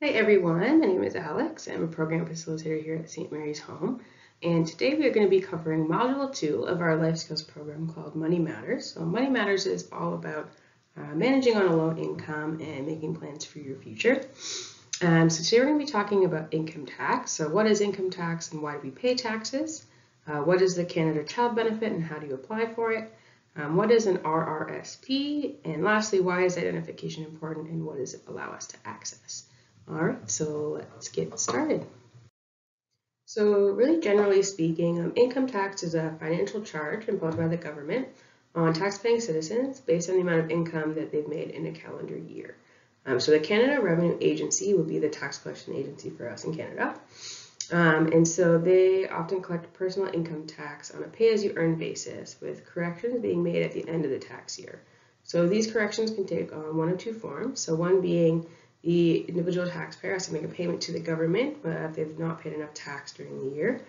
Hi everyone, my name is Alex. I'm a program facilitator here at St. Mary's Home, and today we are going to be covering Module 2 of our life skills program called Money Matters. So Money Matters is all about managing on a low income and making plans for your future. So today we're going to be talking about income tax. So what is income tax and why do we pay taxes? What is the Canada Child Benefit and how do you apply for it? What is an RRSP? And lastly, why is identification important and what does it allow us to access? All right, so let's get started. So really generally speaking, income tax is a financial charge imposed by the government on tax-paying citizens based on the amount of income that they've made in a calendar year. So the Canada Revenue Agency would be the tax collection agency for us in Canada. And so they often collect personal income tax on a pay-as-you-earn basis with corrections being made at the end of the tax year. So these corrections can take on one of two forms. So one being the individual taxpayer has to make a payment to the government if they've not paid enough tax during the year.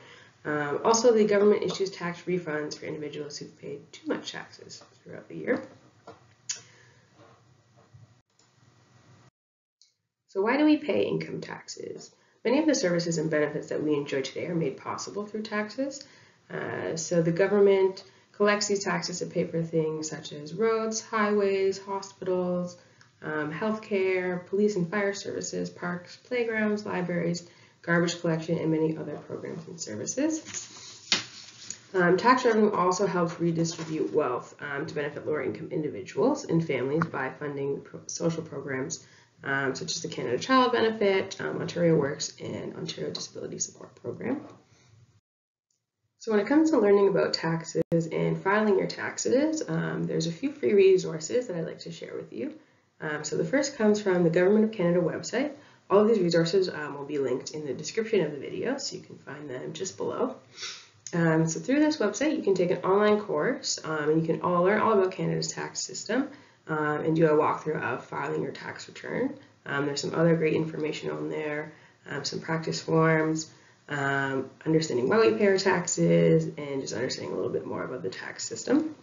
Also, the government issues tax refunds for individuals who've paid too much taxes throughout the year. So why do we pay income taxes? Many of the services and benefits that we enjoy today are made possible through taxes. So the government collects these taxes to pay for things such as roads, highways, hospitals, healthcare, police and fire services, parks, playgrounds, libraries, garbage collection, and many other programs and services. Tax revenue also helps redistribute wealth to benefit lower income individuals and families by funding social programs such as the Canada Child Benefit, Ontario Works, and Ontario Disability Support Program. So when it comes to learning about taxes and filing your taxes, there's a few free resources that I'd like to share with you. So the first comes from the Government of Canada website. All of these resources will be linked in the description of the video, so you can find them just below. So through this website, you can take an online course, and you can learn all about Canada's tax system and do a walkthrough of filing your tax return. There's some other great information on there, some practice forms, understanding why we pay our taxes, and just understanding a little bit more about the tax system.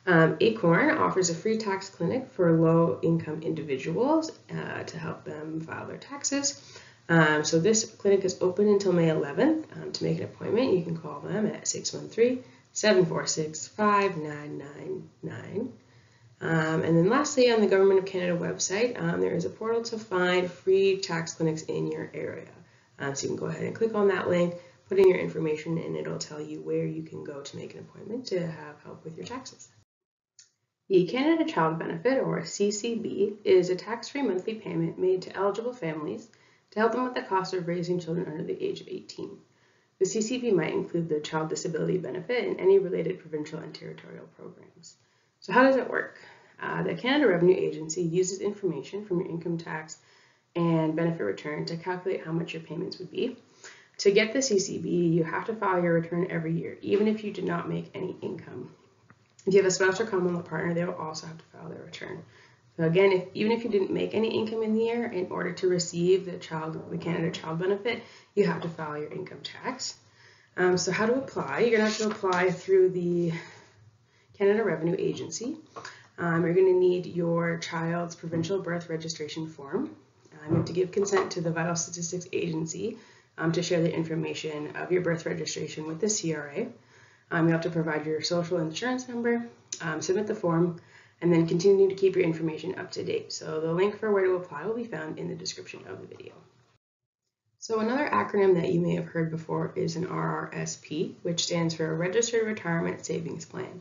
Acorn offers a free tax clinic for low-income individuals to help them file their taxes. So this clinic is open until May 11th. To make an appointment, you can call them at 613-746-5999. And then lastly, on the Government of Canada website, there is a portal to find free tax clinics in your area. So you can go ahead and click on that link, put in your information, and it'll tell you where you can go to make an appointment to have help with your taxes. The Canada Child Benefit, or CCB, is a tax-free monthly payment made to eligible families to help them with the cost of raising children under the age of 18. The CCB might include the Child Disability Benefit and any related provincial and territorial programs. So how does it work? The Canada Revenue Agency uses information from your income tax and benefit return to calculate how much your payments would be. To get the CCB, you have to file your return every year, even if you did not make any income. If you have a spouse or common law partner, they will also have to file their return. So again, even if you didn't make any income in the year, in order to receive the Canada Child Benefit, you have to file your income tax. So how to apply? You're going to have to apply through the Canada Revenue Agency. You're going to need your child's provincial birth registration form. You have to give consent to the Vital Statistics Agency to share the information of your birth registration with the CRA. You have to provide your social insurance number, submit the form, and then continue to keep your information up to date. So the link for where to apply will be found in the description of the video. So another acronym that you may have heard before is an RRSP, which stands for Registered Retirement Savings Plan.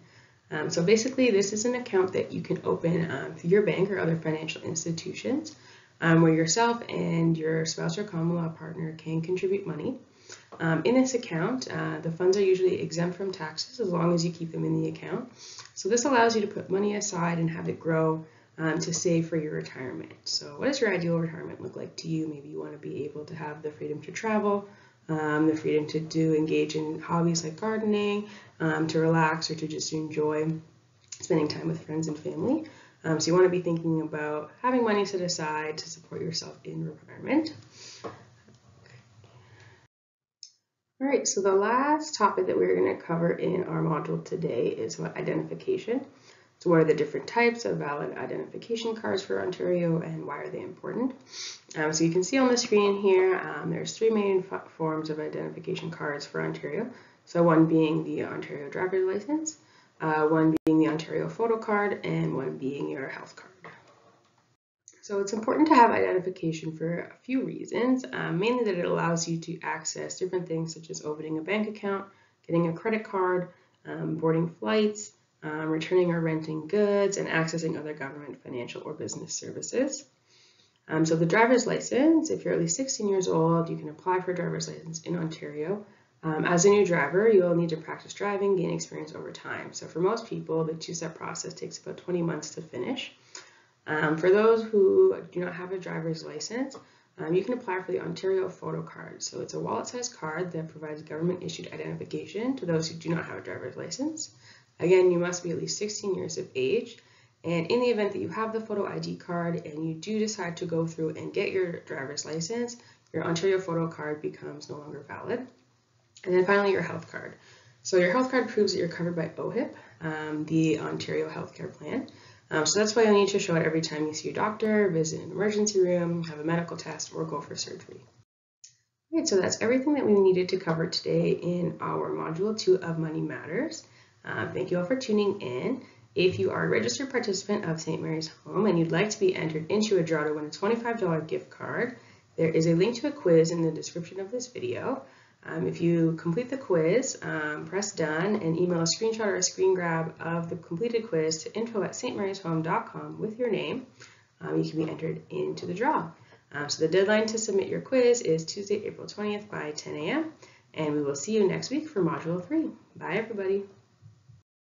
So basically, this is an account that you can open through your bank or other financial institutions where yourself and your spouse or common law partner can contribute money. In this account, the funds are usually exempt from taxes as long as you keep them in the account. So this allows you to put money aside and have it grow to save for your retirement. So what does your ideal retirement look like to you? Maybe you want to be able to have the freedom to travel, the freedom to engage in hobbies like gardening, to relax, or to just enjoy spending time with friends and family. So you want to be thinking about having money set aside to support yourself in retirement. All right, so the last topic that we're going to cover in our module today is about identification. So what are the different types of valid identification cards for Ontario and why are they important? So you can see on the screen here, there's three main forms of identification cards for Ontario. So one being the Ontario driver's license, one being the Ontario photo card, and one being your health card. So it's important to have identification for a few reasons, mainly that it allows you to access different things such as opening a bank account, getting a credit card, boarding flights, returning or renting goods, and accessing other government, financial, or business services. So the driver's license, if you're at least 16 years old, you can apply for a driver's license in Ontario. As a new driver, you'll need to practice driving, gain experience over time. So for most people, the two-step process takes about 20 months to finish. For those who do not have a driver's license, you can apply for the Ontario photo card. So it's a wallet-sized card that provides government-issued identification to those who do not have a driver's license. Again, you must be at least 16 years of age. And in the event that you have the photo ID card and you do decide to go through and get your driver's license, your Ontario photo card becomes no longer valid. And then finally, your health card. So your health card proves that you're covered by OHIP, the Ontario Healthcare Plan. So that's why you'll need to show it every time you see a doctor, visit an emergency room, have a medical test, or go for surgery. All right, so that's everything that we needed to cover today in our Module 2 of Money Matters. Thank you all for tuning in. If you are a registered participant of St. Mary's Home and you'd like to be entered into a draw to win a $25 gift card, there is a link to a quiz in the description of this video. If you complete the quiz, press done and email a screenshot or a screen grab of the completed quiz to info@stmaryshome.com with your name. You can be entered into the draw. So the deadline to submit your quiz is Tuesday, April 20th by 10 a.m. And we will see you next week for Module 3. Bye, everybody.